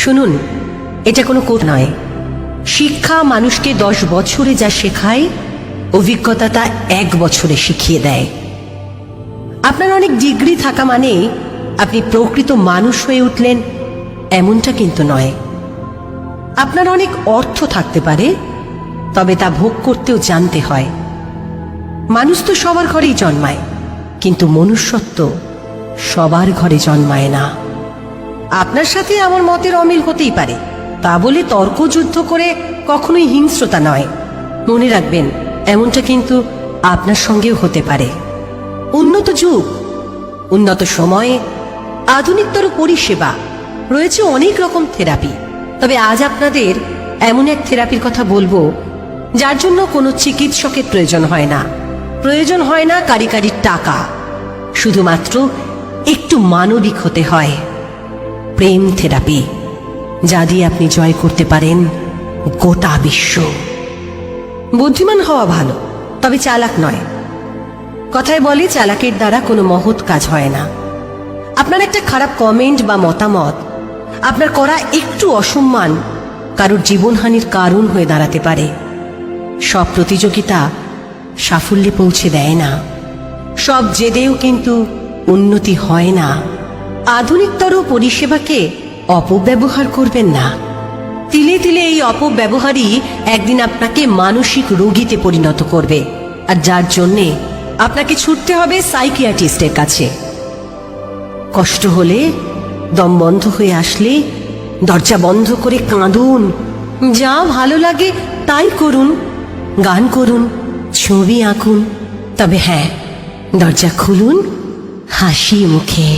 শুনুন, এটা কোনো কোর্স নয়। শিক্ষা মানুষকে 10 বছরে যা শেখায়, অভিজ্ঞতা তা 1 বছরে শিখিয়ে দেয়। আপনার অনেক ডিগ্রি থাকা মানে আপনি প্রকৃত মানুষ হয়ে উঠলেন এমনটা কিন্তু নয়। আপনার অনেক অর্থ থাকতে পারে, তবে তা ভোগ করতেও জানতে হয়। মানুষ তো সবার ঘরেই জন্মায়, কিন্তু মনুষ্যত্ব সবার ঘরে জন্মায় না। আপনার সাথে আমার মতের অমিল হতেই পারে, তা বলে তর্কযুদ্ধ করে কখনোই হিংস্রতা নয়। মনে রাখবেন, এমনটা কিন্তু আপনার সঙ্গেও হতে পারে। উন্নত যুগ, উন্নত সময়ে, আধুনিকতর পরিষেবা, রয়েছে অনেক রকম থেরাপি। তবে আজ আপনাদের এমন এক থেরাপির কথা বলবো যার জন্য কোনো চিকিৎসকের প্রয়োজন হয় না, প্রয়োজন হয় না কারি টাকা, শুধুমাত্র একটু মানবিক হতে হয়। প্রেম থেরাপি, যা দিয়ে আপনি জয় করতে পারেন গোটা বিশ্ব। বুদ্ধিমান হওয়া ভালো, তবে চালাক নয়। কথায় বলে, চালাকের দ্বারা কোনো মহৎ কাজ হয় না। আপনার একটা খারাপ কমেন্ট বা মতামত, আপনার করা একটু অসম্মান কারোর জীবনহানির কারণ হয়ে দাঁড়াতে পারে। সব প্রতিযোগিতা সাফল্যে পৌঁছে দেয় না, সব জেদেও কিন্তু উন্নতি হয় না। আধুনিকতর পরিষেবাকে অপব্যবহার করবেন না। তিলে তিলে এই অপব্যবহারই একদিন আপনাকে মানসিক রোগীতে পরিণত করবে, আর যার জন্যে আপনাকে ছুটতে হবে সাইকিয়াট্রিস্টের কাছে। কষ্ট হলে, দম বন্ধ হয়ে আসলে দরজা বন্ধ করে কাঁদুন। যা ভালো লাগে তাই করুন, গান করুন, ছবি আঁকুন, তবে হ্যাঁ, দরজা খুলুন হাসি মুখে।